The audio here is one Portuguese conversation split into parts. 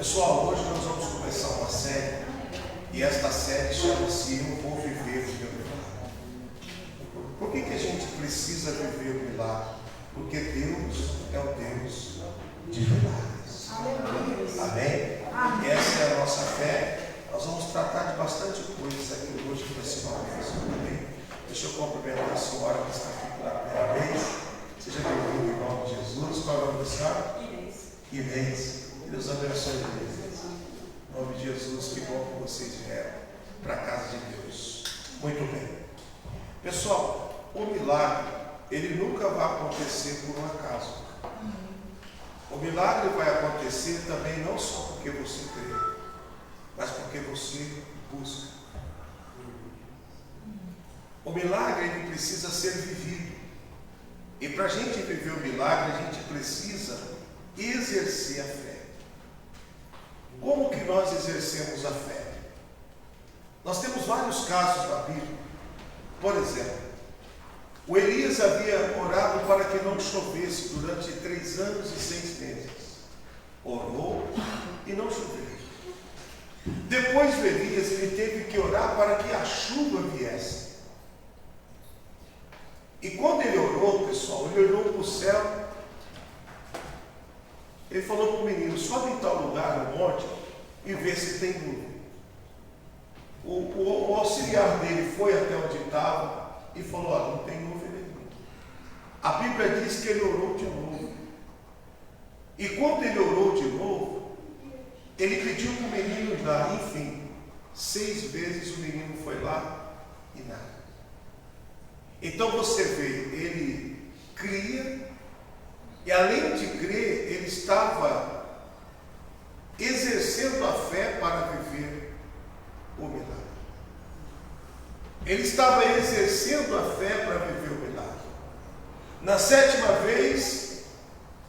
Pessoal, hoje nós vamos começar uma série, e esta série chama-se Eu Vou Viver o Meu Milagre. Por que a gente precisa viver o milagre? Porque Deus é o Deus de milagres. Amém? Essa é a nossa fé. Nós vamos tratar de bastante coisas aqui hoje nesse momento. Amém? Deixa eu cumprimentar a senhora que está aqui pela primeira vez. Seja bem-vindo em nome de Jesus. Qual é o nome da senhora? Inês. Deus abençoe vocês. Em nome de Jesus, que bom que vocês vieram para a casa de Deus. Muito bem. Pessoal, o milagre, ele nunca vai acontecer por um acaso. O milagre vai acontecer também não só porque você crê, mas porque você busca. O milagre, ele precisa ser vivido. E para a gente viver o milagre, a gente precisa exercer a fé. Como que nós exercemos a fé? Nós temos vários casos na Bíblia. Por exemplo, o Elias havia orado para que não chovesse durante 3 anos e 6 meses. Orou e não choveu. Depois do Elias, ele teve que orar para que a chuva viesse. E quando ele orou, pessoal, ele olhou para o céu. Ele falou para o menino: sobe em tal lugar no monte e vê se tem nuvem. O auxiliar dele foi até onde estava e falou: olha, não tem nuvem nenhuma. A Bíblia diz que ele orou de novo. E quando ele orou de novo, ele pediu para o menino ir lá. Enfim, 6 vezes o menino foi lá e nada. Então você vê, ele cria, e além de crer, ele estava exercendo a fé para viver o milagre. Ele estava exercendo a fé para viver o milagre. Na 7ª vez,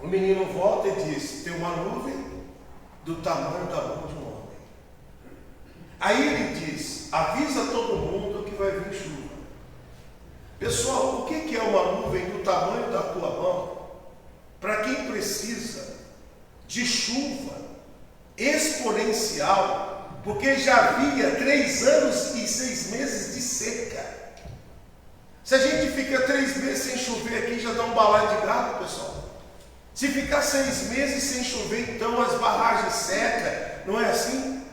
o menino volta e diz: tem uma nuvem do tamanho da mão de um homem. Aí ele diz: avisa todo mundo que vai vir chuva. Pessoal, o que é uma nuvem do tamanho da tua mão? Para quem precisa de chuva exponencial, porque já havia 3 anos e 6 meses de seca. Se a gente fica 3 meses sem chover aqui, já dá um balaio de gado, pessoal. Se ficar 6 meses sem chover, então as barragens secam, não é assim?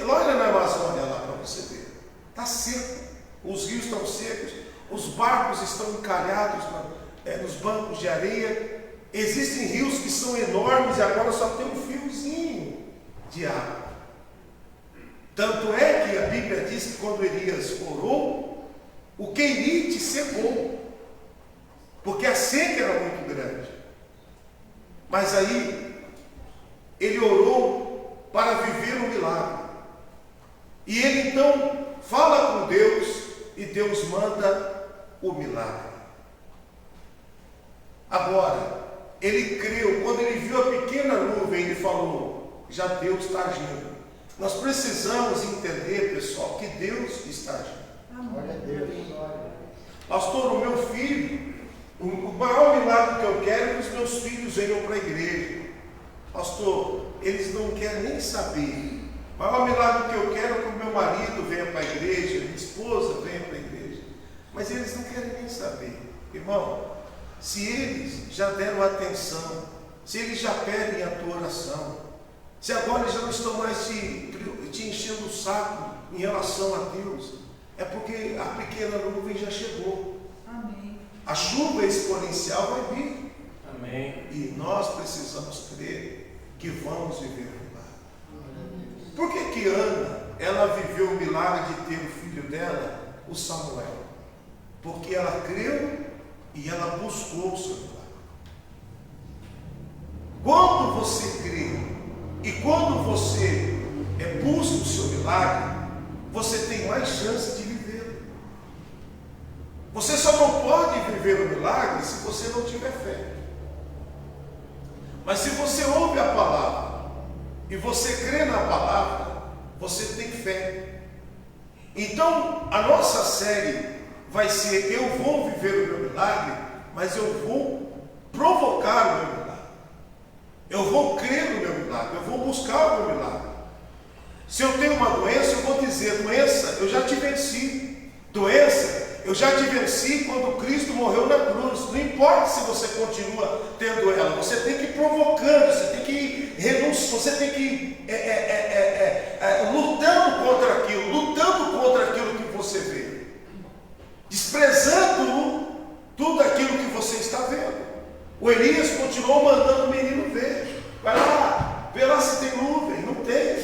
Olha na Amazônia lá para você ver, está seco, os rios estão secos, os barcos estão encalhados nos bancos de areia. Existem rios que são enormes e agora só tem um fiozinho de água. Tanto é que a Bíblia diz que quando Elias orou, o Querite secou, porque a seca era muito grande. Mas aí ele orou para viver um milagre. E ele então fala com Deus e Deus manda o milagre. Agora, ele creu. Quando ele viu a pequena nuvem, ele falou: já Deus está agindo. Nós precisamos entender, pessoal, que Deus está agindo. Glória a Deus. Pastor, o meu filho, o maior milagre que eu quero é que os meus filhos venham para a igreja. Pastor, eles não querem nem saber. O maior milagre que eu quero é que o meu marido venha para a igreja, minha esposa venha para a igreja. Mas eles não querem nem saber. Irmão, se eles já deram atenção, se eles já pedem a tua oração, se agora eles já não estão mais te enchendo o saco em relação a Deus, é porque a pequena nuvem já chegou. Amém. A chuva exponencial vai vir. Amém. E nós precisamos crer que vamos viver o milagre. Por que Ana, ela viveu o milagre de ter o filho dela, o Samuel? Porque ela creu e ela buscou o seu milagre. Quando você crê e quando você busca o seu milagre, você tem mais chance de viver. Você só não pode viver o milagre se você não tiver fé. Mas se você ouve a palavra e você crê na palavra, você tem fé. Então a nossa série vai ser: eu vou viver o meu milagre, mas eu vou provocar o meu milagre. Eu vou crer no meu milagre, eu vou buscar algum milagre. Se eu tenho uma doença, eu vou dizer: doença, eu já te venci. Doença, eu já te venci quando Cristo morreu na cruz. Não importa se você continua tendo ela, você tem que ir provocando, você tem que ir renunciando, você tem que ir lutando contra aquilo que você vê, desprezando tudo aquilo que você está vendo. O Elias continuou mandando o menino ver. Vai lá, vê lá se tem nuvem. Não tem.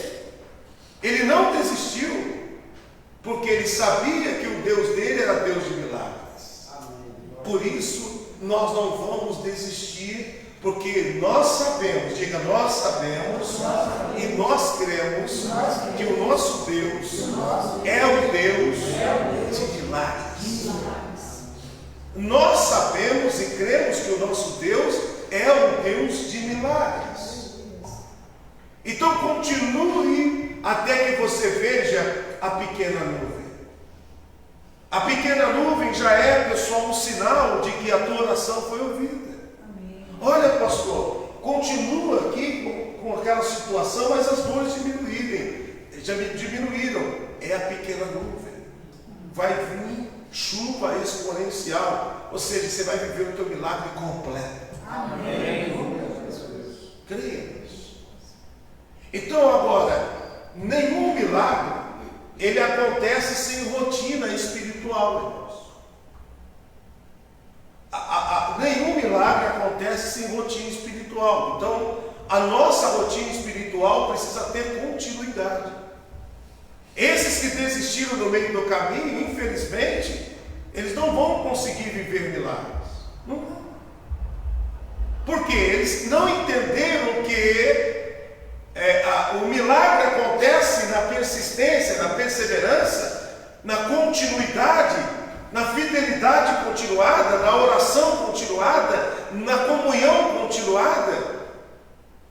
Ele não desistiu, porque ele sabia que o Deus dele era Deus de milagres. Por isso, nós não vamos desistir, porque nós sabemos, diga, nós sabemos, e nós cremos que o nosso Deus é o Deus de milagres. Nós sabemos e cremos que o nosso Deus é o Deus de milagres. Então continue até que você veja a pequena nuvem. A pequena nuvem já é, pessoal, um sinal de que a tua oração foi ouvida. Amém. Olha, pastor, continua aqui com aquela situação, mas as dores diminuíram. É a pequena nuvem. Vai vir chuva exponencial, ou seja, você vai viver o teu milagre completo. Amém. Creia nisso. Então agora, nenhum milagre ele acontece sem rotina espiritual, irmãos. Nenhum milagre acontece sem rotina espiritual. Então, a nossa rotina espiritual precisa ter continuidade. Esses que desistiram no meio do caminho, infelizmente, eles não vão conseguir viver milagres. Não vão. Porque eles não entenderam que o milagre acontece na persistência, na perseverança, na continuidade, na fidelidade continuada, na oração continuada, na comunhão continuada.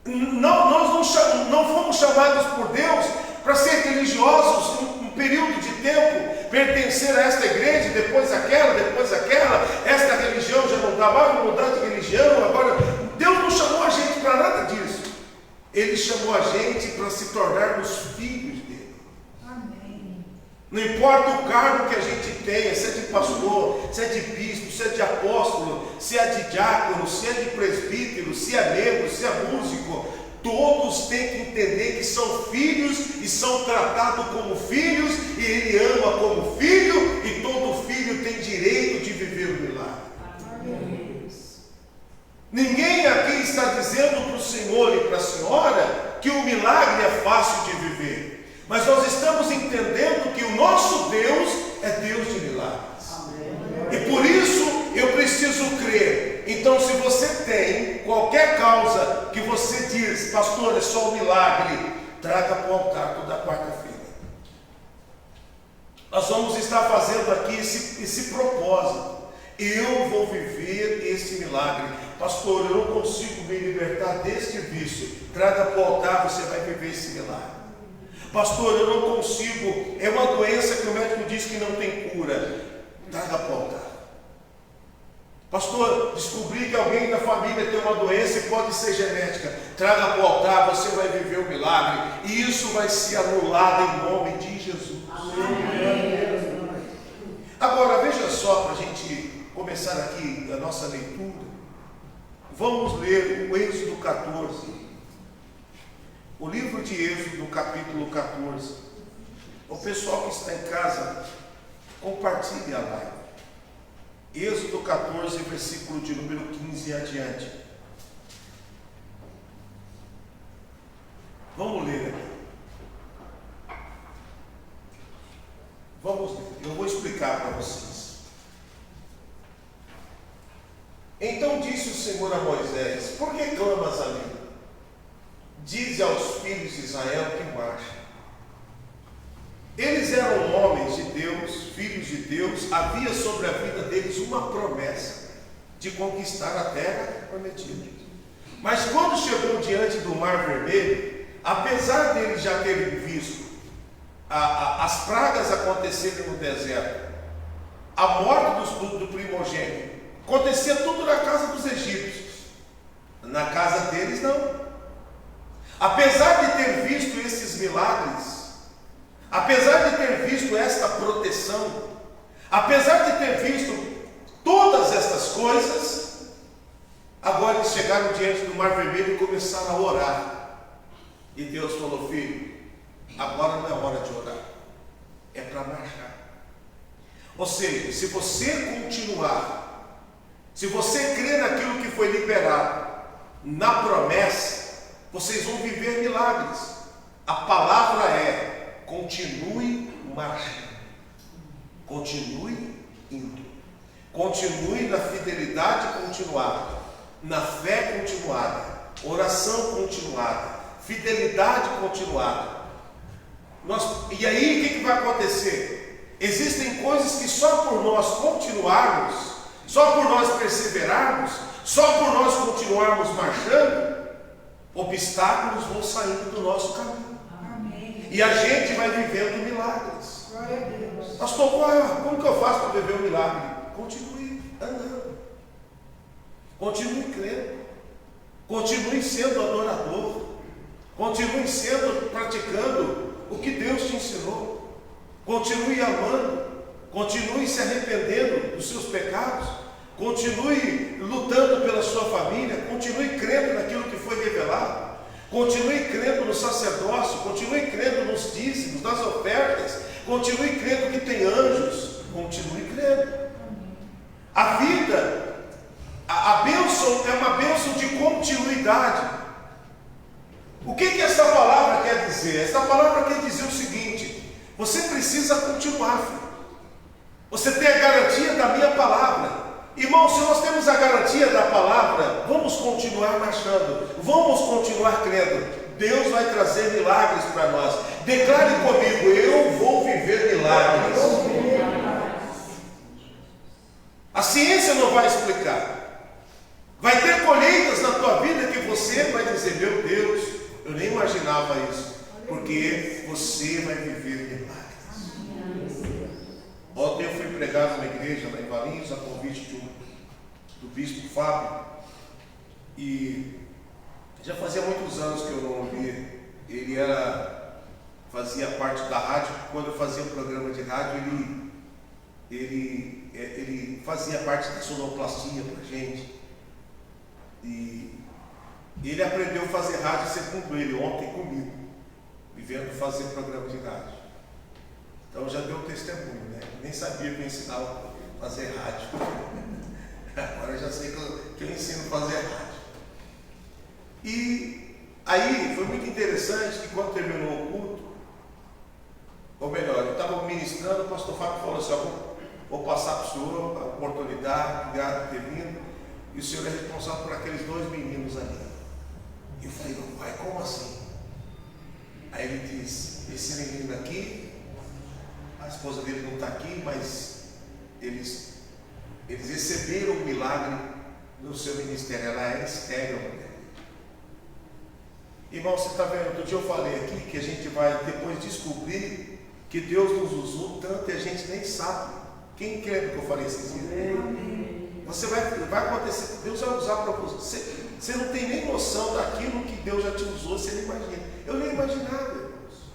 Nós não fomos chamados por Deus para ser religiosos um período de tempo, pertencer a esta igreja, depois aquela, esta religião já não dá mais, vou mudar de religião. Agora, Deus não chamou a gente para nada disso. Ele chamou a gente para se tornarmos filhos dele. Amém. Não importa o cargo que a gente tenha, se é de pastor, se é de bispo, se é de apóstolo, se é de diácono, se é de presbítero, se é membro, se é músico, todos têm que entender que são filhos e são tratados como filhos, e ele ama como filho, e todo filho tem direito de viver o milagre. Amém. Ninguém aqui está dizendo para o Senhor e para a senhora que o milagre é fácil de viver, mas nós estamos entendendo que o nosso Deus é Deus de milagres. Amém. E por isso eu preciso crer. Então, se você tem qualquer causa que você diz: pastor, é só um milagre, traga para o altar toda quarta-feira. Nós vamos estar fazendo aqui esse propósito. Eu vou viver esse milagre. Pastor, eu não consigo me libertar deste vício. Traga para o altar, você vai viver esse milagre. Pastor, eu não consigo, é uma doença que o médico diz que não tem cura. Traga para o altar. Pastor, descobri que alguém da família tem uma doença e pode ser genética. Traga para o altar, você vai viver o milagre. E isso vai ser anulado em nome de Jesus. Amém. Agora, veja só, para a gente começar aqui a nossa leitura. Vamos ler o Êxodo 14. O livro de Êxodo, capítulo 14. O pessoal que está em casa, compartilhe a live. Êxodo 14, versículo de número 15 e adiante. Vamos ler aqui. Vamos ler. Eu vou explicar para vocês. Então disse o Senhor a Moisés: por que clamas a mim? Dize aos filhos de Israel que marchem. Eles eram homens de Deus, filhos de Deus. Havia sobre a vida deles uma promessa de conquistar a terra prometida. Mas quando chegou diante do Mar Vermelho, apesar deles já terem visto as pragas acontecerem no deserto, a morte do primogênito, acontecia tudo na casa dos egípcios. Na casa deles não. apesar de ter visto esses milagres, apesar de ter visto esta proteção, apesar de ter visto todas estas coisas, agora eles chegaram diante do Mar Vermelho e começaram a orar. E Deus falou: filho, agora não é hora de orar, é para marchar. Ou seja, se você continuar, se você crer naquilo que foi liberado, na promessa, vocês vão viver milagres. A palavra é: continue marchando, continue indo, continue na fidelidade continuada, na fé continuada, oração continuada, fidelidade continuada. E aí o que vai acontecer? Existem coisas que só por nós continuarmos, só por nós perseverarmos, só por nós continuarmos marchando, obstáculos vão saindo do nosso caminho. Amém. E a gente vai vivendo milagres. Glória a Deus. Pastor, como que eu faço para viver um milagre? Continue andando, continue crendo, continue sendo adorador, continue praticando o que Deus te ensinou. Continue amando, continue se arrependendo dos seus pecados, continue lutando pela sua família, continue crendo naquilo que foi revelado, continue crendo no sacerdócio, continue crendo nos dízimos, nas ofertas, continue crendo que tem anjos, continue crendo. A vida, a bênção é uma bênção de continuidade. O que essa palavra quer dizer? Essa palavra quer dizer o seguinte: você precisa continuar, filho. Você tem a garantia da minha palavra. Irmão, se nós temos a garantia da palavra, vamos continuar marchando, vamos continuar crendo. Deus vai trazer milagres para nós. Declare comigo: eu vou viver milagres. A ciência não vai explicar. Vai ter colheitas na tua vida que você vai dizer: meu Deus, eu nem imaginava isso. Porque você vai viver milagres. Ontem eu fui pregar numa igreja lá em Valinhos, a convite do bispo Fábio. E já fazia muitos anos que eu não ouvia. Ele fazia parte da rádio. Quando eu fazia um programa de rádio, ele fazia parte da sonoplastia para a gente. E ele aprendeu a fazer rádio segundo ele, ontem comigo, me vendo fazer programa de rádio. Então já deu testemunho, né? Nem sabia que eu ensinava a fazer rádio. Agora eu já sei que eu ensino a fazer rádio. E aí foi muito interessante que quando terminou o culto, ou melhor, eu estava ministrando, o pastor Fábio falou assim: vou passar para o senhor a oportunidade, obrigado por ter vindo, e o senhor é responsável por aqueles 2 meninos ali. E eu falei: não, pai, como assim? Aí ele disse: esse menino aqui, a esposa dele não está aqui, mas eles receberam um milagre no seu ministério. Ela era estéril, mulher. Irmão, você está vendo? Outro dia eu falei aqui que a gente vai depois descobrir que Deus nos usou tanto e a gente nem sabe. Quem crê no que eu falei esses dias? Você vai acontecer, Deus vai usar para você. Você não tem nem noção daquilo que Deus já te usou, você nem imagina. Eu nem imaginava, irmãos.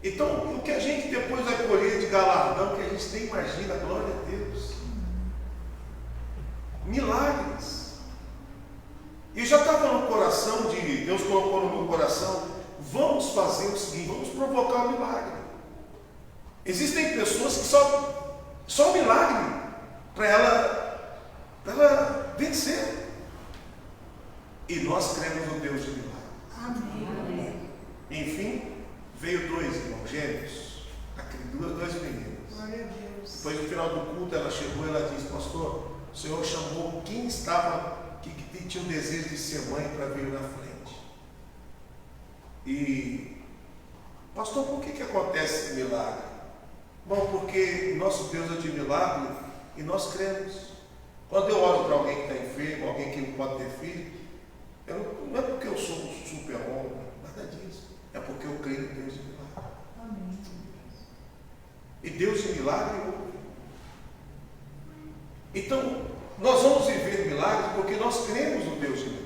Então, o que a gente depois vai colher de galardão, que a gente nem imagina, glória a Deus. Milagres. E já estava no coração Deus colocou no meu coração: vamos fazer o seguinte, vamos provocar um milagre. Existem pessoas que só um milagre para ela vencer. E nós cremos no Deus de milagres. Amém. Enfim, veio 2 irmãos gêmeos, 2 meninas. Glória a Deus. Depois no final do culto ela chegou e ela disse: pastor, o senhor chamou quem que tinha o desejo de ser mãe para vir na frente. E pastor, por que acontece esse milagre? Bom, porque nosso Deus é de milagre e nós cremos. Quando eu oro para alguém que está enfermo, alguém que não pode ter filho, não é porque eu sou um super-homem, nada disso. É porque eu creio em Deus de milagre. Amém. E Deus de milagre ouve. Então, nós vamos viver milagres porque nós cremos no Deus de milagres.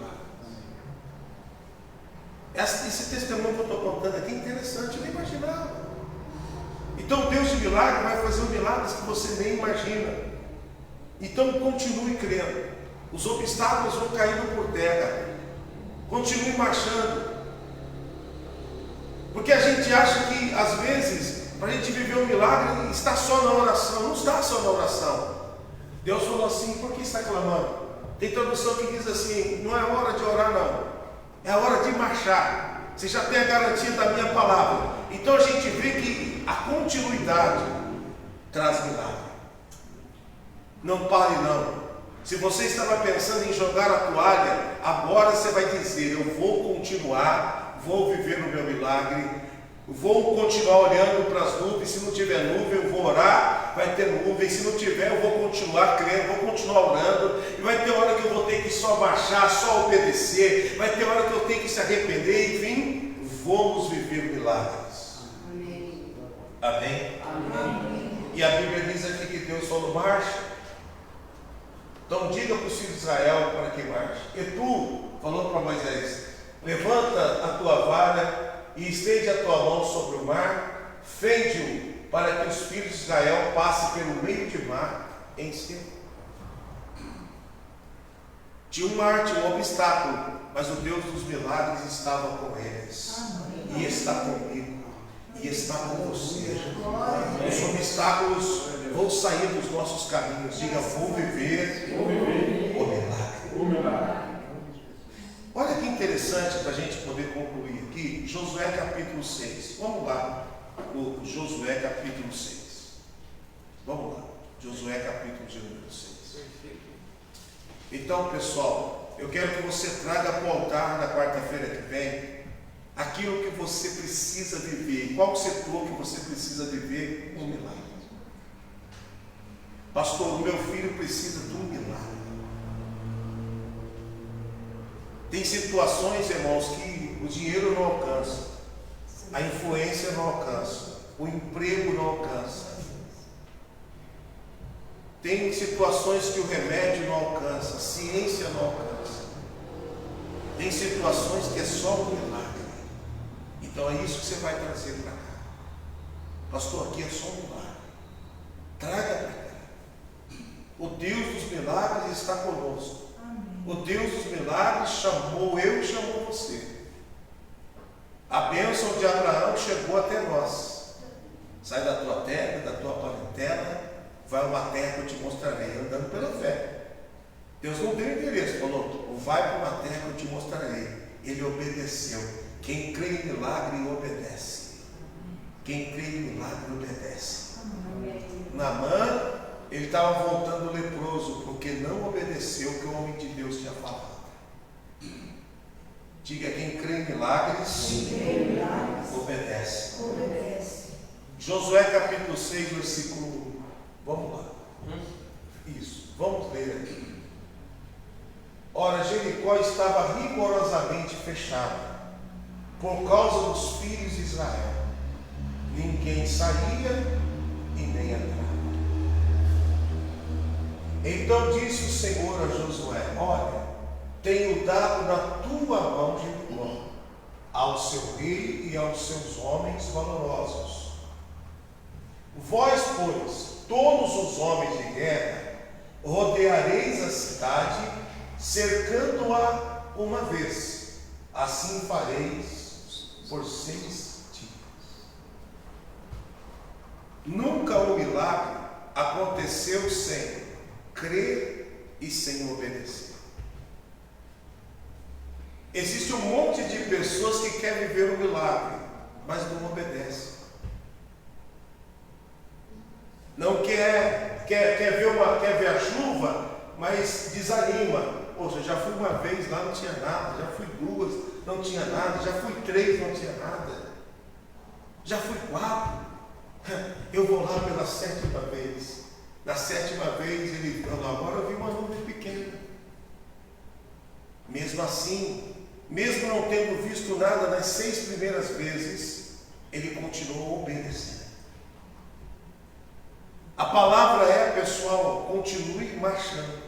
Esse testemunho que eu estou contando aqui é interessante, eu nem imaginava. Então, Deus de milagre vai fazer milagres que você nem imagina. Então, continue crendo. Os obstáculos vão caindo por terra. Continue marchando. Porque a gente acha que, às vezes, para a gente viver um milagre, está só na oração. Não está só na oração. Deus falou assim: por que está clamando? Tem tradução que diz assim: não é hora de orar, não. É a hora de marchar. Você já tem a garantia da minha palavra. Então a gente vê que a continuidade traz milagre. Não pare, não. Se você estava pensando em jogar a toalha, agora você vai dizer: eu vou continuar, vou viver o meu milagre. Vou continuar olhando para as nuvens. Se não tiver nuvem, eu vou orar, vai ter nuvem. Se não tiver, eu vou continuar crendo, vou continuar orando. E vai ter hora que eu vou ter que só marchar, só obedecer. Vai ter hora que eu tenho que se arrepender. Enfim, vamos viver milagres. Amém? Amém? Amém. E a Bíblia diz aqui que Deus falou: marcha. Então diga para os filhos de Israel para que marche. E tu, falou para Moisés: levanta a tua vara e estende a tua mão sobre o mar, fende-o, para que os filhos de Israel passem pelo meio de mar em seco. Tinha um mar, tinha um obstáculo, mas o Deus dos milagres estava com eles. E está comigo, e está com você. Os obstáculos vão sair dos nossos caminhos. Diga: vou viver o milagre. Olha que interessante para a gente poder concluir aqui, Josué capítulo 6. Vamos lá, o Josué capítulo 6. Vamos lá, Josué capítulo de número 6. Então, pessoal, eu quero que você traga para o altar na quarta-feira que vem aquilo que você precisa viver. Qual o setor que você precisa viver um milagre? Pastor, o meu filho precisa de um milagre. Tem situações, irmãos, que o dinheiro não alcança, a influência não alcança, o emprego não alcança. Tem situações que o remédio não alcança, a ciência não alcança. Tem situações que é só um milagre. Então é isso que você vai trazer para cá. Pastor, aqui é só um milagre. Traga para cá. O Deus dos milagres está conosco. O Deus dos milagres chamou eu e chamou você. A bênção de Abraão chegou até nós. Sai da tua terra, da tua parentela, vai a uma terra que eu te mostrarei, andando pela fé. Deus não deu interesse, falou: vai para uma terra que eu te mostrarei. Ele obedeceu. Quem crê em milagre obedece. Quem crê em milagre obedece. Naamã, ele estava voltando leproso, porque não obedeceu o que o homem de Deus tinha falado. Diga: quem crê em milagres, obedece. Josué capítulo 6, versículo 1. Vamos lá. Isso, vamos ler aqui. Ora, Jericó estava rigorosamente fechada por causa dos filhos de Israel. Ninguém saía e nem entrava. Então disse o Senhor a Josué: olha, tenho dado na tua mão Jericó, ao seu rei e aos seus homens valorosos. Vós, pois, todos os homens de guerra, rodeareis a cidade, cercando-a uma vez. Assim fareis por 6 dias. Nunca o milagre aconteceu sem crer e sem obedecer. Existe um monte de pessoas que querem viver o milagre, mas não obedecem. Não quer ver a chuva, mas desanima. Poxa, já fui uma vez lá, não tinha nada. Já fui 2, não tinha nada. Já fui 3, não tinha nada. Já fui 4. Eu vou lá pela 7ª vez. Na 7ª vez ele falou: agora eu vi uma nuvem pequena. Mesmo assim, mesmo não tendo visto nada nas 6 primeiras vezes, ele continuou obedecendo. A palavra é, pessoal, continue marchando,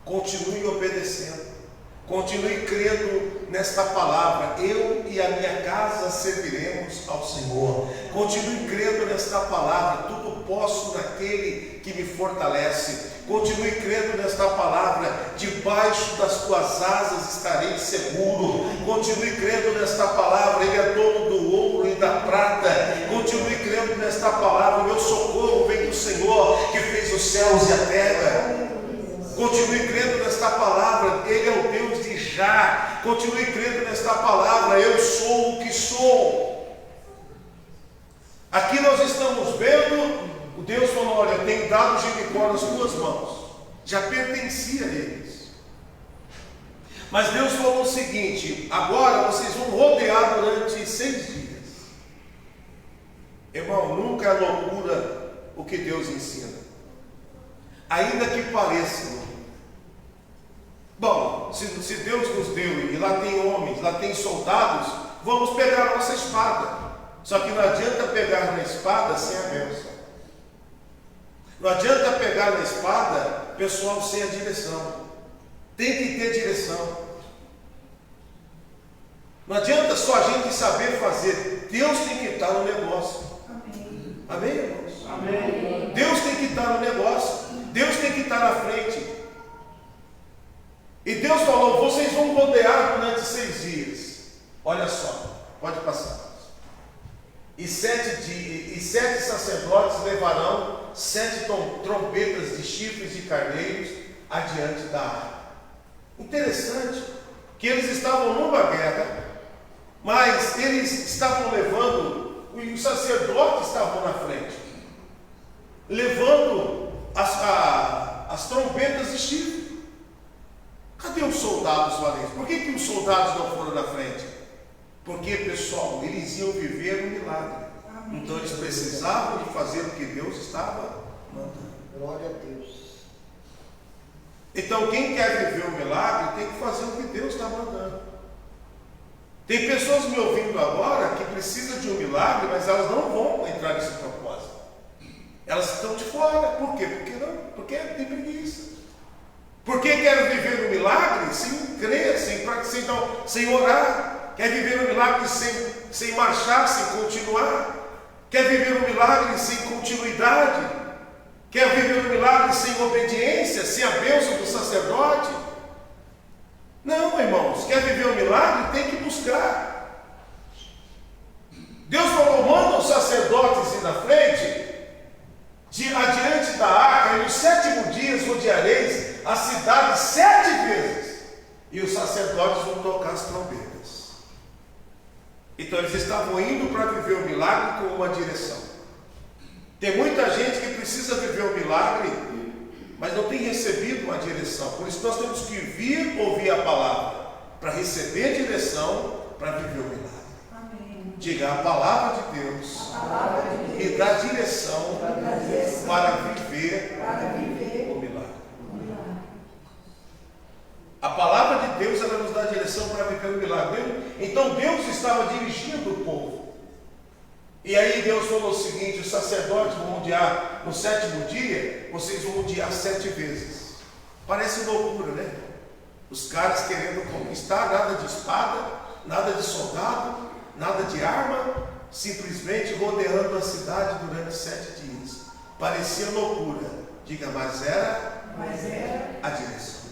continue obedecendo, continue crendo nesta palavra: eu e a minha casa serviremos ao Senhor. Continue crendo nesta palavra: tudo posso naquele que me fortalece. Continue crendo nesta palavra: debaixo das tuas asas estarei seguro. Continue crendo nesta palavra: Ele é dono do ouro e da prata. Continue crendo nesta palavra: meu socorro vem do Senhor, que fez os céus e a terra. Continue crendo nesta palavra: Ele é o Deus de Já. Continue crendo nesta palavra: eu sou o que sou. Aqui nós estamos vendo o Deus falando: olha, eu tenho dado Jericó nas tuas mãos, já pertencia a eles. Mas Deus falou o seguinte: agora vocês vão rodear durante 6 dias. Irmão, nunca é loucura o que Deus ensina, ainda que pareça. Bom, se Deus nos deu e lá tem homens, lá tem soldados, vamos pegar a nossa espada. Só que não adianta pegar na espada sem a bênção. Não adianta pegar na espada, pessoal, sem a direção. Tem que ter direção. Não adianta só a gente saber fazer. Deus tem que estar no negócio. Amém. Amém, irmãos? Amém. Deus tem que estar no negócio. Deus tem que estar na frente. E Deus falou: vocês vão rodear durante 6 dias. Olha só, pode passar. E 7 sacerdotes levarão 7 trombetas de chifres de carneiros adiante da arca. Interessante que eles estavam numa guerra, mas eles estavam levando, e os sacerdotes estavam na frente, levando as trombetas de chifre. Cadê os soldados valentes? Por que os soldados não foram na frente? Porque, pessoal, eles iam viver um milagre. Amém. Então eles precisavam de fazer o que Deus estava mandando. Glória a Deus. Então quem quer viver um milagre tem que fazer o que Deus está mandando. Tem pessoas me ouvindo agora que precisam de um milagre, mas elas não vão entrar nesse propósito. Elas estão de fora. Por quê? Porque não? Porque tem preguiça. Porque quer viver um milagre sem crer, sem orar. Quer viver um milagre sem marchar, sem continuar. Quer viver um milagre sem continuidade. Quer viver um milagre sem obediência, sem a bênção do sacerdote. Não, irmãos, quer viver um milagre, tem que buscar. Deus falou: manda os sacerdotes ir na frente, adiante da arca, e no 7º dia rodeareis a cidade 7 vezes, e os sacerdotes vão tocar as trombetas. Então eles estavam indo para viver o milagre com uma direção. Tem muita gente que precisa viver o milagre, mas não tem recebido uma direção. Por isso nós temos que vir ouvir a palavra, para receber direção, para viver o milagre. Amém. Diga: a palavra de Deus me dá direção para viver o milagre. A palavra de Deus, ela nos dá direção para viver o milagre. Então Deus estava dirigindo o povo. E aí Deus falou o seguinte: os sacerdotes vão rodear no 7º dia, vocês vão rodear 7 vezes. Parece loucura, né? Os caras querendo conquistar, nada de espada, nada de soldado, nada de arma, simplesmente rodeando a cidade durante 7 dias. Parecia loucura. Diga: mas era a direção.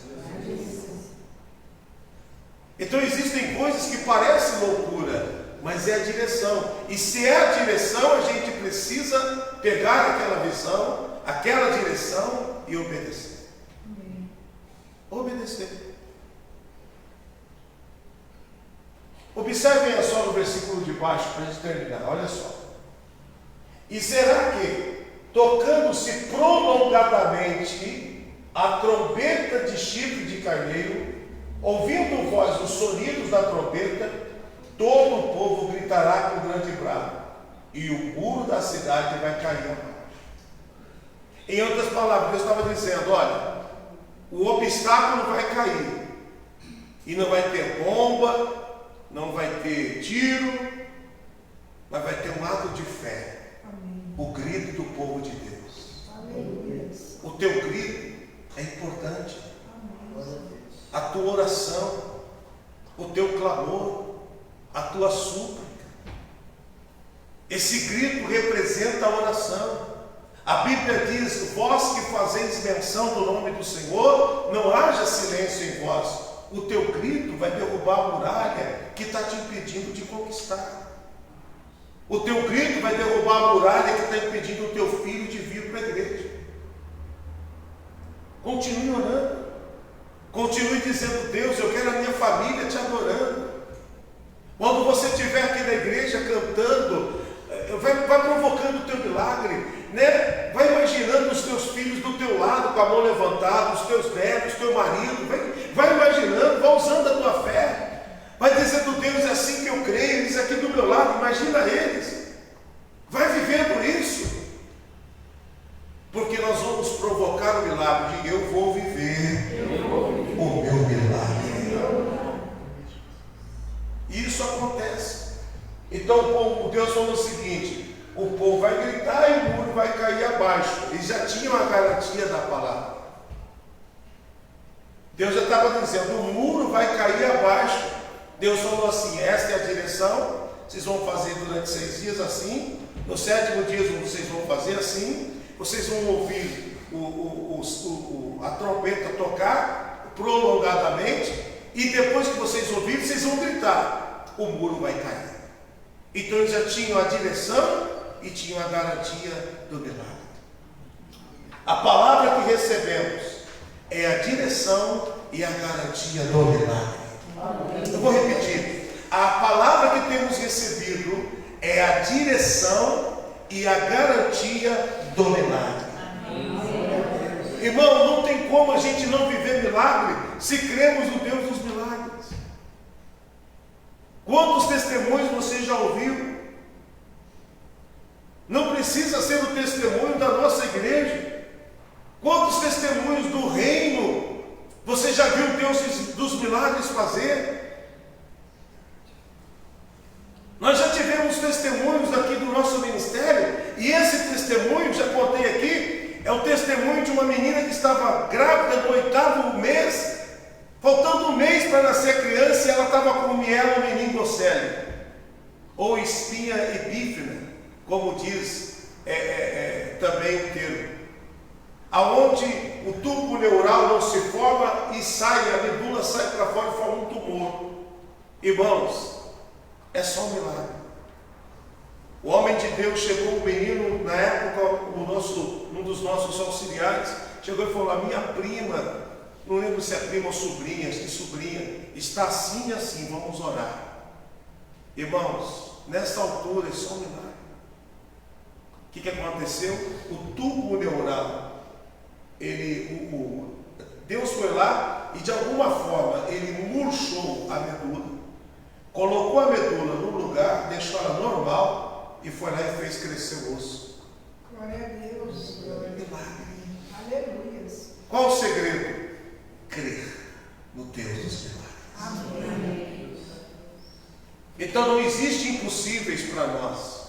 Então existem coisas que parecem loucura, mas é a direção. E se é a direção, a gente precisa pegar aquela visão, aquela direção e obedecer. Obedecer. Observem só no versículo de baixo para a gente terminar. Olha só. E será que, tocando-se prolongadamente a trombeta de chifre de carneiro, ouvindo voz dos sonidos da trombeta, todo o povo gritará com grande brado, e o muro da cidade vai cair abaixo. Em outras palavras, Deus estava dizendo: olha, o obstáculo vai cair, e não vai ter bomba, não vai ter tiro, mas vai ter um ato de fé. Amém. O grito do povo de Deus. Amém. O teu grito é importante. Amém. A tua oração, o teu clamor, a tua súplica. Esse grito representa a oração. A Bíblia diz: vós que fazeis menção do nome do Senhor, não haja silêncio em vós. O teu grito vai derrubar a muralha que está te impedindo de conquistar. O teu grito vai derrubar a muralha que está impedindo o teu filho de vir para a igreja. Continue orando. Continue dizendo: Deus, eu quero a minha família te adorando. Quando você estiver aqui na igreja cantando, vai provocando o teu milagre, né? Vai imaginando os teus filhos do teu lado com a mão levantada, os teus netos, teu marido, vai imaginando, vai usando a tua fé, vai dizendo: Deus, é assim que eu creio, eles aqui do meu lado, imagina eles, vai vivendo isso, porque nós vamos provocar o milagre de eu vou viver o meu milagre. E isso acontece. Então Deus falou o seguinte: o povo vai gritar e o muro vai cair abaixo. Eles já tinham a garantia da palavra. Deus já estava dizendo: o muro vai cair abaixo. Deus falou assim: esta é a direção, vocês vão fazer durante 6 dias assim, no 7º dia vocês vão fazer assim, vocês vão ouvir a trombeta tocar prolongadamente, e depois que vocês ouvirem, vocês vão gritar, o muro vai cair. Então eles já tinham a direção e tinham a garantia do milagre. A palavra que recebemos é a direção e a garantia do milagre. Eu vou repetir: a palavra que temos recebido é a direção e a garantia do milagre. Irmão, não tem como a gente não viver milagre se cremos no Deus dos milagres. Quantos testemunhos você já ouviu? Não precisa ser o testemunho da nossa igreja. Quantos testemunhos do reino você já viu Deus dos milagres fazer? Nós já tivemos testemunhos aqui do nosso ministério, e esse testemunho, já contei aqui, é o testemunho de uma menina que estava grávida no 8º mês, faltando 1 mês para nascer a criança, e ela estava com mielo meningocele, ou espinha epífena, como diz também o termo, aonde o tubo neural não se forma e sai, a medula sai para fora e forma um tumor. Irmãos, é só um milagre. O homem de Deus chegou, o menino, na época, um dos nossos auxiliares, chegou e falou: a minha prima, não lembro se é prima ou sobrinha, acho que sobrinha, está assim e assim, vamos orar. Irmãos, nessa altura é só um milagre. O que aconteceu? O tubo neural, Deus foi lá e de alguma forma ele murchou a medula, colocou a medula no lugar, deixou ela normal e foi lá e fez crescer o osso. Glória a Deus. Milagre. Aleluia. Qual o segredo? Crer no Deus dos milagres. Amém. Então não existe impossíveis para nós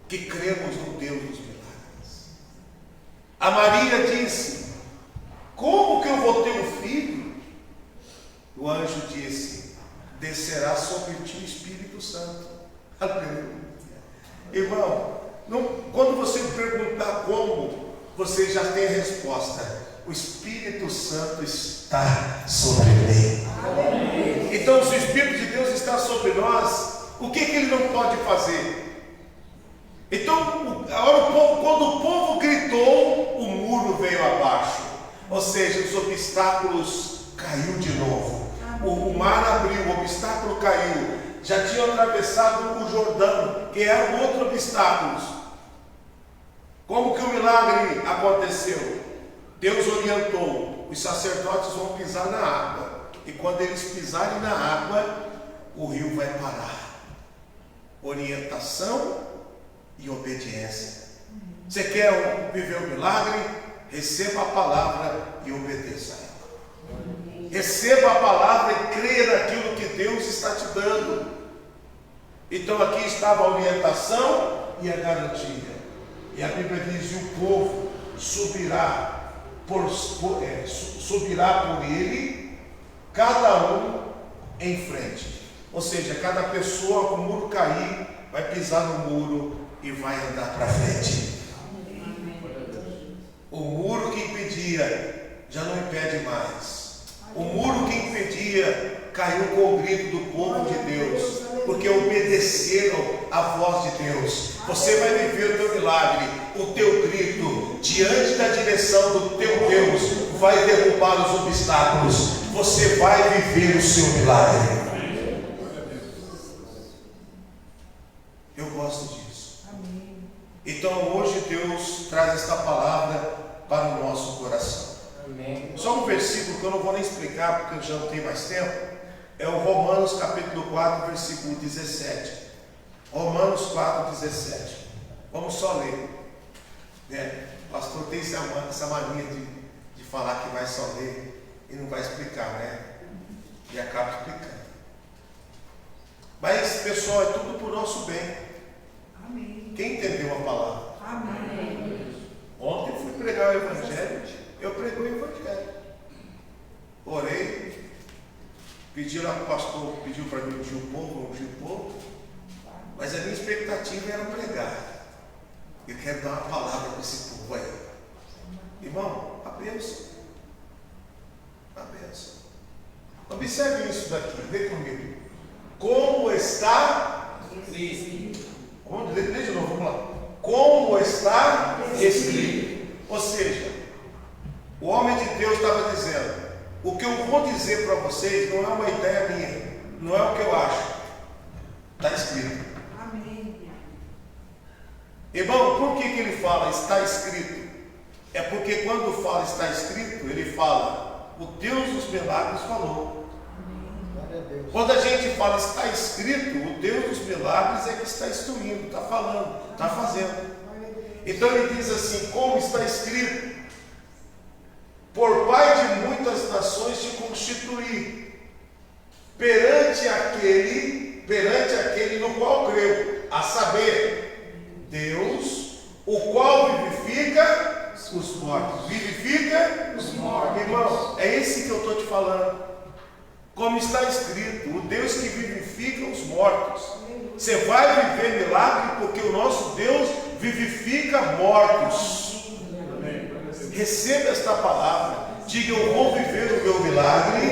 que cremos no Deus dos milagres. A Maria disse: como que eu vou ter um filho? O anjo disse: descerá sobre ti o Espírito Santo. Aleluia. Irmão, quando você perguntar como, você já tem a resposta: o Espírito Santo está sobre mim. Aleluia. Então, se o Espírito de Deus está sobre nós, o que ele não pode fazer? Então, quando o povo gritou, o muro veio abaixo, ou seja, os obstáculos caiu de novo. O mar abriu, o obstáculo caiu. Já tinham atravessado o Jordão, que era um outro obstáculo. Como que o milagre aconteceu? Deus orientou: os sacerdotes vão pisar na água, e quando eles pisarem na água, o rio vai parar. Orientação e obediência. Você quer viver o milagre? Receba a palavra e obedeça a ela. Receba a palavra e creia naquilo que Deus está te dando. Então aqui estava a orientação e a garantia. E a Bíblia diz: e o povo subirá por ele, cada um em frente. Ou seja, cada pessoa, com o muro cair, vai pisar no muro e vai andar para frente. O muro que impedia já não impede mais. O muro que impedia caiu com o grito do povo de Deus, porque obedeceram à voz de Deus. Você vai viver o teu milagre, o teu grito, diante da direção do teu Deus, vai derrubar os obstáculos. Você vai viver o seu milagre. Eu gosto disso. Então hoje Deus traz esta palavra para o nosso coração. Amém. Só um versículo que eu não vou nem explicar porque eu já não tenho mais tempo. É o Romanos capítulo 4, versículo 17. Romanos 4, 17. Vamos só ler. O pastor tem essa mania de falar que vai só ler e não vai explicar, né? E acaba explicando. Mas, pessoal, é tudo para o nosso bem. Amém. Quem entendeu a palavra? Amém. Ontem eu fui pregar o Evangelho. Eu preguei o Evangelho. Orei. Pedi lá para o pastor, pediu para mim ungir o povo. Mas a minha expectativa era pregar. Eu quero dar uma palavra para esse povo aí. Irmão, a bênção. A bênção. Observe isso daqui, vem comigo. Como está escrito. Lê de novo, vamos lá. Como está escrito. Ou seja, o homem de Deus estava dizendo: o que eu vou dizer para vocês não é uma ideia minha, não é o que eu acho. Está escrito. Amém. Irmão, por que ele fala está escrito? É porque quando fala está escrito, ele fala, o Deus dos milagres falou. Quando a gente fala está escrito, o Deus dos milagres é que está instruindo, está falando, está fazendo. Então ele diz assim: como está escrito, por pai de muitas nações te constituí, perante aquele no qual creu, a saber, Deus, o qual vivifica os mortos. Vivifica os mortos. Irmão, é esse que eu estou te falando. Como está escrito, o Deus que vivifica os mortos. Você vai viver milagre porque o nosso Deus vivifica mortos. Receba esta palavra. Diga: eu vou viver o meu milagre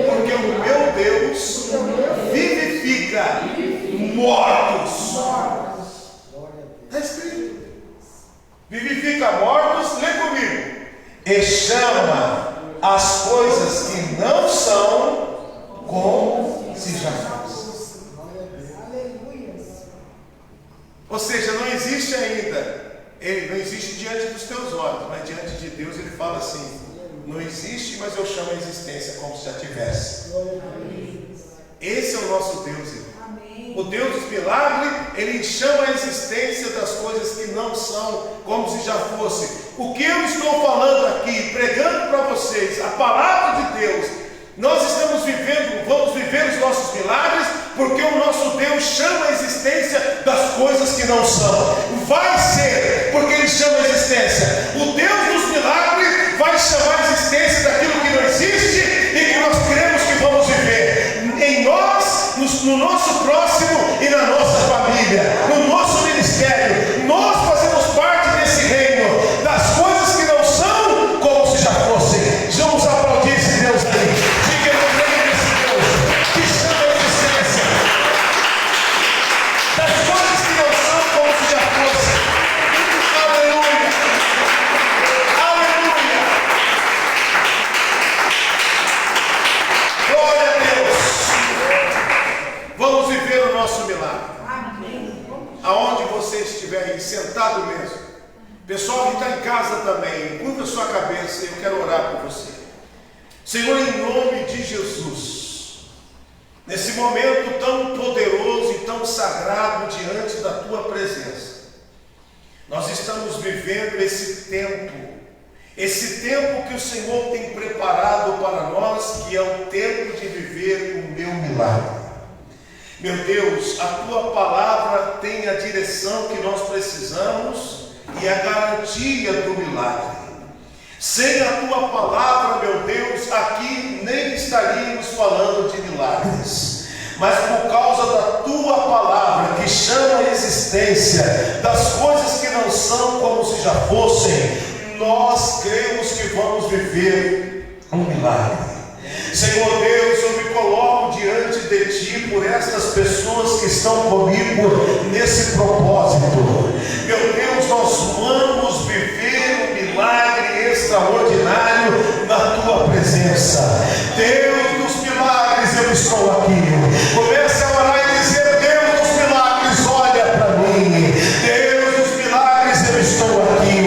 porque o meu Deus vivifica mortos. Está escrito. Vivifica mortos, lê comigo. E chama as coisas que não são como se já fosse. Ou seja, não existe ainda. Ele não existe diante dos teus olhos, mas diante de Deus ele fala assim: não existe, mas eu chamo a existência como se já tivesse. Esse é o nosso Deus, irmão. O Deus dos milagres, ele chama a existência das coisas que não são como se já fosse. O que eu estou falando aqui, pregando para vocês, a palavra de Deus, nós estamos vivendo, vamos viver os nossos milagres, porque o nosso Deus chama a existência das coisas que não são. Vai ser, porque ele chama a existência. O Deus dos milagres vai chamar a existência daquilo que não existe e que nós cremos que vamos viver. Em nós, no nosso próximo e na nossa família, no nosso ministério, nós fazemos parte desse reino, das coisas que não são como se já fossem. Vamos aplaudir esse Deus aí. Diga: eu creio nesse Deus que chama a existência das coisas que não são como se já fossem. Aleluia! Aleluia! Glória a Deus! Vamos viver o nosso milagre. Amém. Aonde você estiver aí, sentado mesmo. Pessoal que está em casa também, curva a sua cabeça, eu quero orar por você. Senhor, em nome de Jesus, nesse momento tão poderoso e tão sagrado diante da tua presença, nós estamos vivendo esse tempo que o Senhor tem preparado para nós, que é o tempo de viver o meu milagre. Meu Deus, a tua palavra tem a direção que nós precisamos e a garantia do milagre. Sem a tua palavra, meu Deus, aqui nem estaríamos falando de milagres. Mas por causa da tua palavra, que chama a existência das coisas que não são como se já fossem, nós cremos que vamos viver um milagre. Senhor Deus, eu me coloco diante de Ti por estas pessoas que estão comigo nesse propósito. Meu Deus, nós vamos viver um milagre extraordinário na Tua presença. Deus dos milagres, eu estou aqui. Comece a orar e dizer: Deus dos milagres, olha para mim. Deus dos milagres, eu estou aqui.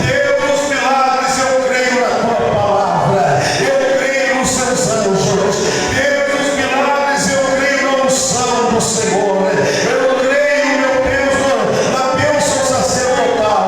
Deus dos milagres, eu creio na Tua palavra. Eu creio nos Seus anjos. Deus dos milagres, eu creio na unção do Senhor. Eu creio, meu Deus, na bênção sacerdotal.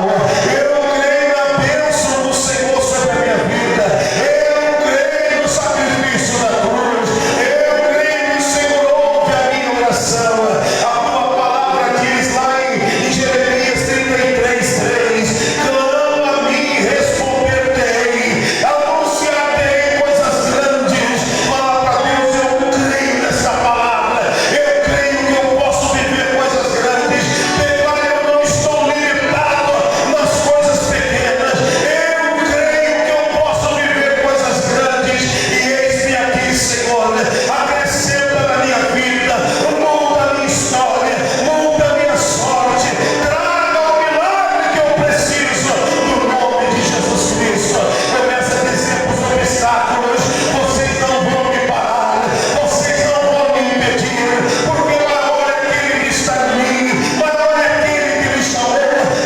Eu creio na bênção do Senhor sobre a minha vida. Eu creio no sacrifício da cruz. Eu creio que o Senhor ouve a minha oração. A tua palavra diz lá em Jeremias 33:3: clama a mim e responder-te-ei, anunciar-te-ei coisas grandes. Fala para Deus: eu creio nessa palavra. Eu creio que eu posso viver coisas grandes. Declare: eu não estou limitado nas coisas pequenas. Eu creio que eu posso viver coisas grandes. E eis-me aqui, Senhor. Acrescenta na minha vida, muda a minha história, muda a minha sorte. Traga o milagre que eu preciso, no nome de Jesus Cristo. Começa a dizer para os obstáculos: vocês não vão me parar, vocês não vão me impedir, porque maior é aquele que está em mim, maior é aquele que me chamou.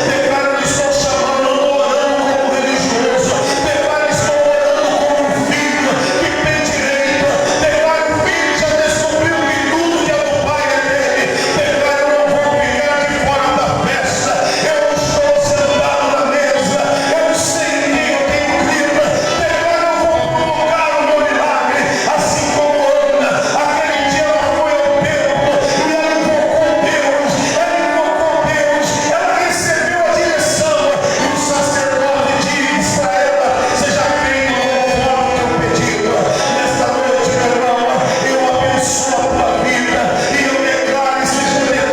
Declara: não estou chamando, não estou orando como religioso. Declara: estou orando como um filho que tem direito. Declara: o filho já descobriu que tudo que é do pai é dele. Declara: eu não vou ficar de fora da festa. Eu estou sentado na mesa. Eu sei em quem eu tenho crido. Declara: eu vou provocar o meu milagre. Assim como Ana, aquele dia ela foi ao templo e ela invocou Deus. Ela recebeu a direção. E o sacerdote diz para ela: seja feito conforme o teu pedido. Nesta noite, meu irmão, eu abençoo a tua vida e eu declaro: seja feito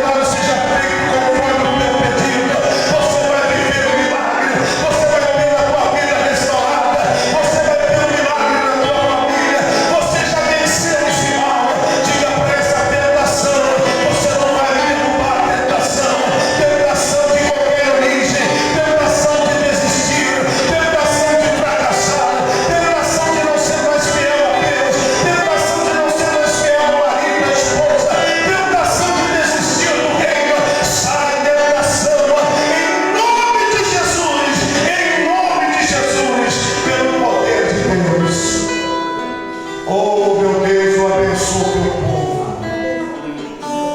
conforme o teu pedido. Você vai viver um milagre. Você vai ter a tua vida restaurada. Você vai ter um milagre na tua família. Você já venceu esse mal. Diga para essa tentação: você não vai derrubar a tentação. Tentação de qualquer origem, tentação de desistir, tentação de fracassar, tentação de não ser mais fiel a Deus, tentação de não ser mais fiel ao marido, à esposa, tentação de desistir do reino. Sai tentação em nome de Jesus, pelo poder de Deus. Oh, meu Deus, eu abençoo o teu povo.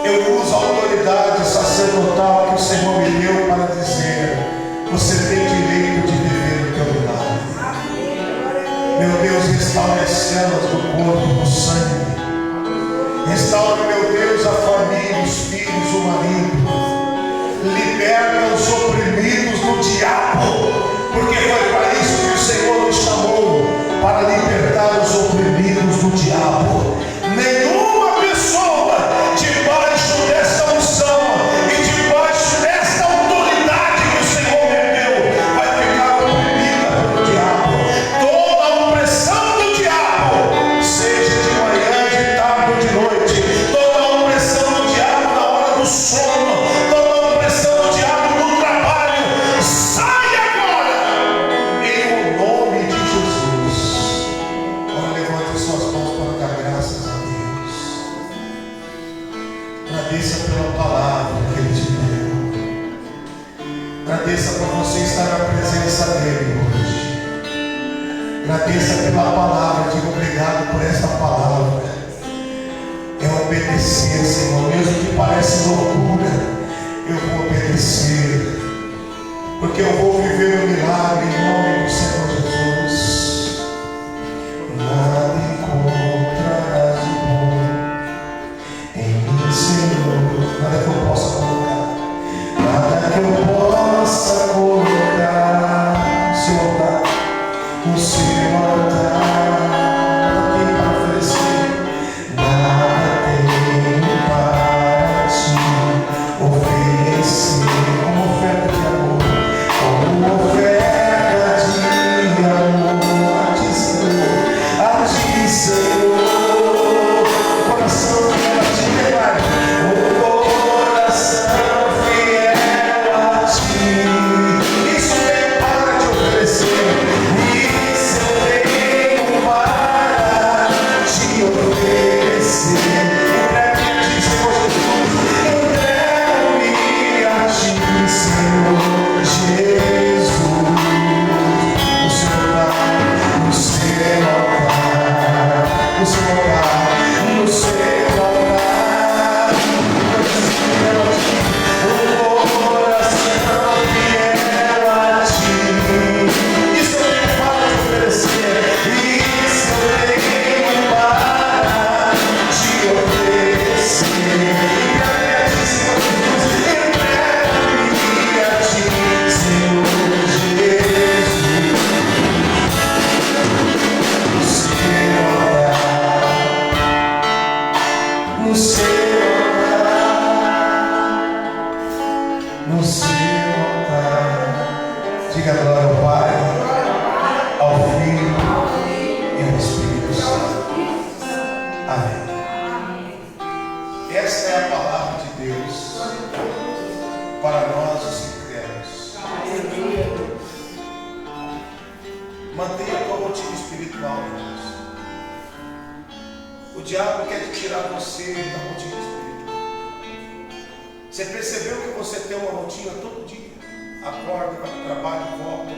Eu uso a autoridade sacerdotal que o Senhor me deu para dizer: você tem direito de viver o teu milagre. Meu Deus, restaure as células do corpo, do sangue. Restaure, meu Deus, a família, os filhos, o marido. Liberta os oprimidos do diabo, porque foi para isso que o Senhor nos chamou, para libertar os oprimidos do diabo. Nenhuma pessoa debaixo dessa unção e debaixo desta autoridade que o Senhor me deu vai ficar oprimida pelo diabo. Toda a opressão do diabo, seja de manhã, de tarde ou de noite, toda a opressão do diabo na hora do sono, toda a opressão do diabo no trabalho, sai agora, em o nome de Jesus. Agora levante suas mãos para dar graças a Deus. Agradeça pela palavra que Ele te deu. Agradeça por você estar na presença dEle hoje. Agradeça pela palavra. Diga obrigado por esta palavra. É obedecer, Senhor. Mesmo que pareça loucura, eu vou obedecer. Porque eu vou viver o milagre em nome do Senhor Jesus. Nada encontrarás de bom em mim, Senhor. Nada que eu possa colocar. Nada que eu possa colocar. Senhor, diabo quer tirar você da rotina espiritual. Você percebeu que você tem uma rotina todo dia? Acorda, vai para o trabalho, volta,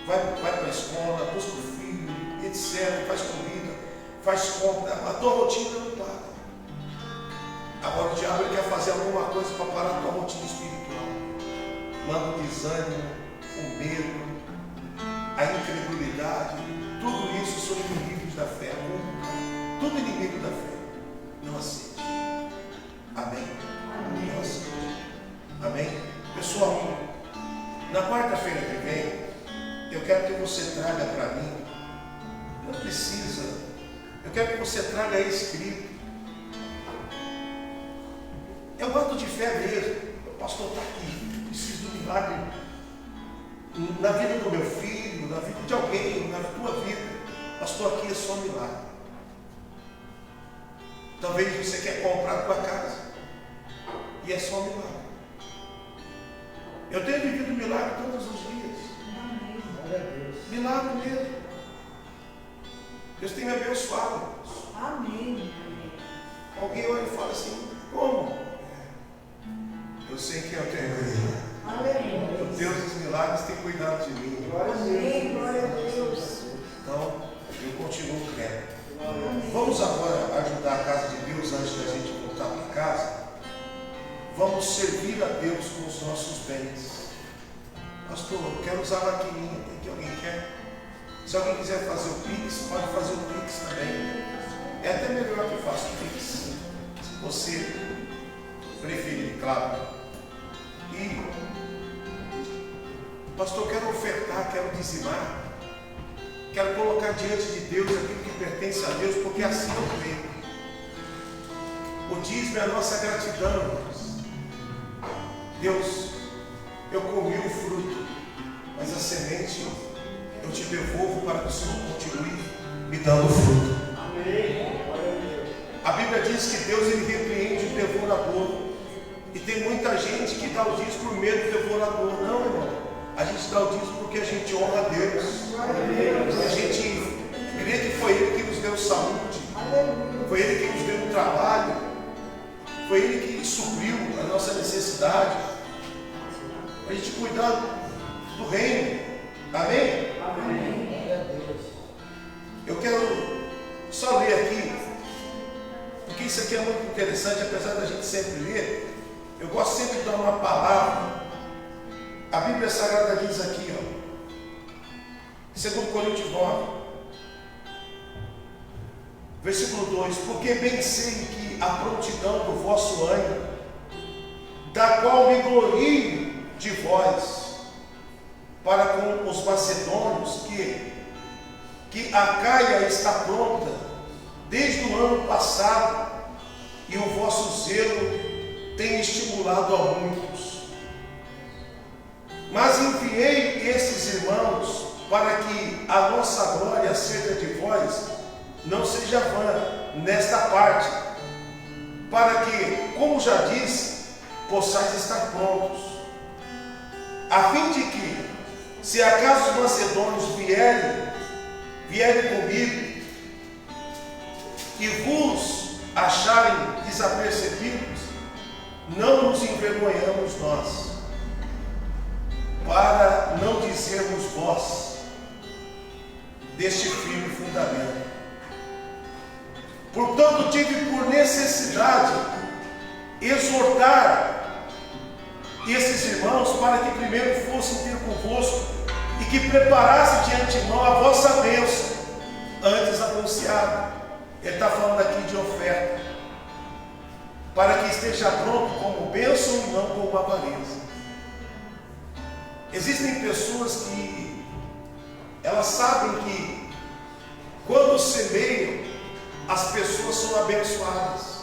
vai para a escola, busca o filho, etc. Faz comida, faz compra. A tua rotina não para. Agora o diabo quer fazer alguma coisa para parar a tua rotina espiritual. Manda o desânimo, o medo, a incredulidade. Tudo isso são inimigos da fé. Tudo inimigo da fé. Não aceite. Amém? Não aceite. Amém? Pessoal, na quarta-feira que vem, eu quero que você traga para mim. Não precisa. Eu quero que você traga escrito. É um ato de fé mesmo. O pastor está aqui. Preciso do milagre na vida do meu filho, na vida de alguém, na tua vida. Pastor, aqui é só milagre. Talvez você quer comprar a tua casa e é só milagre. Eu tenho vivido milagre todos os dias. Milagre mesmo. Deus tem me abençoado. Amém. Alguém olha e fala assim: como? Eu sei que eu tenho. Aleluia. O Deus dos milagres tem cuidado de mim. Amém. Glória a Deus. Então, eu continuo crendo. Vamos agora ajudar a casa de Deus antes da gente voltar para casa. Vamos servir a Deus com os nossos bens. Pastor, eu quero usar a maquininha. Tem que alguém quer? Se alguém quiser fazer o Pix, pode fazer o Pix também. É até melhor que faça o Pix, se você preferir, claro. E, pastor, eu quero ofertar, quero dizimar. Quero colocar diante de Deus aquilo que pertence a Deus, porque assim eu creio. O dízimo é a nossa gratidão, irmãos. Deus, eu comi o fruto, mas a semente eu te devolvo para que o Senhor continue me dando fruto. A Bíblia diz que Deus ele repreende o devorador. E tem muita gente que dá o dízimo por medo do devorador. Não, irmão. A gente dá o dízimo porque a gente honra a Deus. A gente crê que foi Ele que nos deu saúde. Foi Ele que nos deu um trabalho. Foi Ele que supriu a nossa necessidade. A gente cuidar do reino. Amém? Amém. Eu quero só ler aqui, porque isso aqui é muito interessante, apesar da gente sempre ler. Eu gosto sempre de dar uma palavra. A Bíblia Sagrada diz aqui, ó, 2 Coríntios 9, versículo 2: porque bem sei que a prontidão do vosso ânimo, da qual me glorio de vós, para com os macedônios, que a Caia está pronta desde o ano passado, e o vosso zelo tem estimulado a muitos. Mas enviei estes irmãos para que a nossa glória acerca de vós não seja vã nesta parte, para que, como já disse, possais estar prontos, a fim de que, se acaso os macedônios vierem comigo e vos acharem desapercebidos, não nos envergonhamos nós, para não dizermos vós deste firme fundamento. Portanto, tive por necessidade exortar esses irmãos para que primeiro fossem ter convosco e que preparasse de antemão a vossa bênção antes anunciada. Ele está falando aqui de oferta, para que esteja pronto como bênção e não como avareza. Existem pessoas que elas sabem que quando semeiam, as pessoas são abençoadas.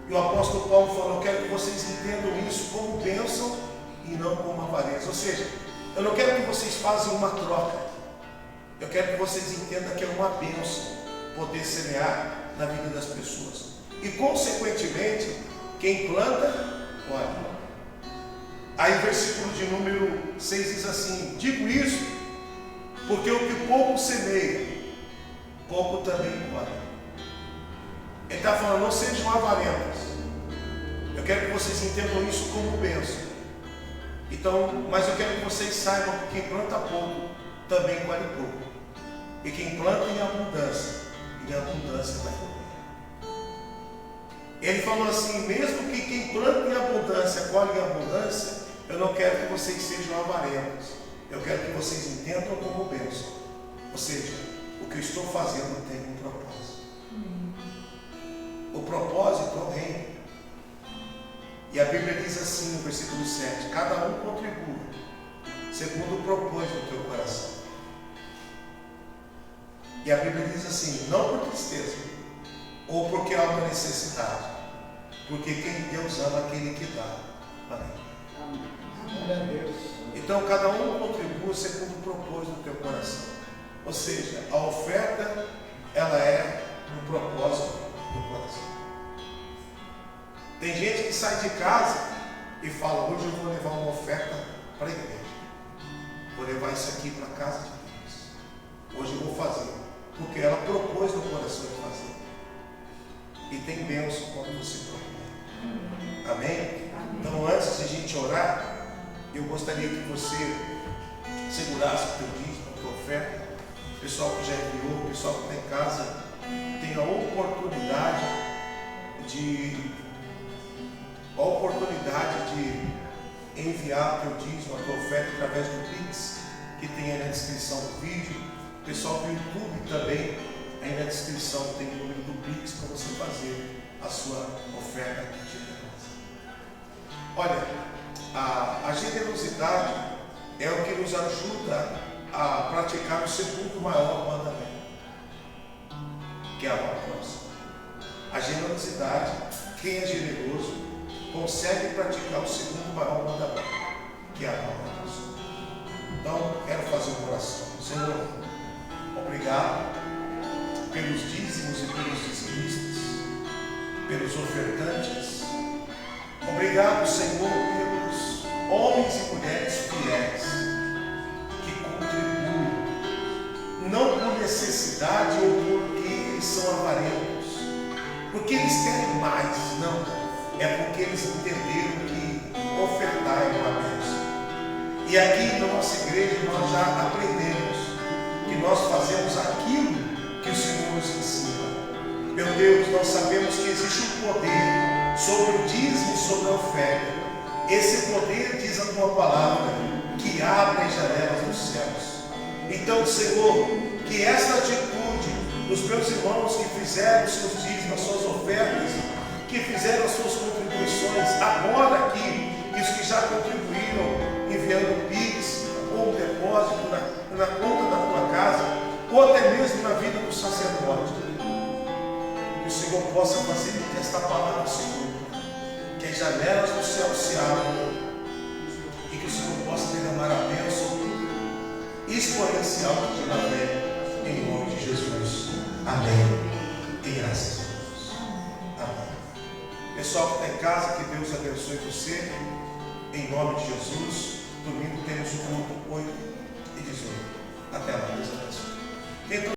E o apóstolo Paulo falou: eu quero que vocês entendam isso como bênção e não como avareza. Ou seja, eu não quero que vocês façam uma troca. Eu quero que vocês entendam que é uma bênção poder semear na vida das pessoas. E consequentemente, quem planta, olha. Aí o versículo de número 6 diz assim: digo isso porque o que pouco semeia, pouco também colhe. Ele está falando, não sejam avarentos. Eu quero que vocês entendam isso como bênção. Então, mas eu quero que vocês saibam que quem planta pouco, também colhe pouco. E quem planta em abundância vai colher. Ele falou assim, mesmo que quem planta em abundância, colhe em abundância, eu não quero que vocês sejam avarentos. Eu quero que vocês entendam como bênção. Ou seja, o que eu estou fazendo tem um propósito. O propósito é o reino. E a Bíblia diz assim no versículo 7, cada um contribua segundo o propósito do teu coração. E a Bíblia diz assim, não por tristeza, ou porque há uma necessidade, porque quem Deus ama, aquele que dá. Amém. Então cada um contribua segundo o propósito do teu coração. Ou seja, a oferta, ela é um propósito do coração. Tem gente que sai de casa e fala, hoje eu vou levar uma oferta para a igreja. Vou levar isso aqui para a casa de Deus. Hoje eu vou fazer. Porque ela propôs no coração de fazer. E tem bênção quando você propõe. Amém? Então antes de a gente orar, eu gostaria que você segurasse o teu dízimo, a tua oferta. O pessoal que já enviou, o pessoal que está em casa, tem a oportunidade de enviar o teu dízimo, a tua oferta através do Pix, que tem aí na descrição do vídeo. O pessoal do YouTube também, aí na descrição tem o número do Pix para você fazer a sua oferta generosa. Olha, a generosidade é o que nos ajuda a praticar o segundo maior mandamento, que é amar o próximo. A generosidade, quem é generoso, consegue praticar o segundo maior mandamento, que é amar o próximo. Então, quero fazer uma oração. Senhor, obrigado pelos dízimos e pelos dizimistas, pelos ofertantes. Obrigado, Senhor, pelos homens e mulheres fiéis que contribuem, não por necessidade ou porque eles são avarentos, porque eles querem mais, não. É porque eles entenderam que ofertar é uma bênção. E aqui na nossa igreja nós já aprendemos que nós fazemos aquilo que o Senhor nos ensina. Meu Deus, nós sabemos que existe um poder sobre o dízimo e sobre a oferta. Esse poder, diz a tua palavra, que abre as janelas dos céus. Então, Senhor, que essa atitude dos meus irmãos que fizeram os seus dízimos, as suas ofertas, que fizeram as suas contribuições, agora aqui, e os que já contribuíram, enviando Pix ou um depósito na conta da tua casa, ou até mesmo na vida do sacerdote, que o Senhor possa fazer com que esta palavra se cumpra, que as janelas do céu se abram e que o Senhor possa derramar a bênção exponencial de Yahvé, em nome de Jesus. Amém. E graças a Deus. Amém. Pessoal que está em casa, que Deus abençoe você, em nome de Jesus. Domingo temos o culto 8 e 18. Até lá, Deus abençoe.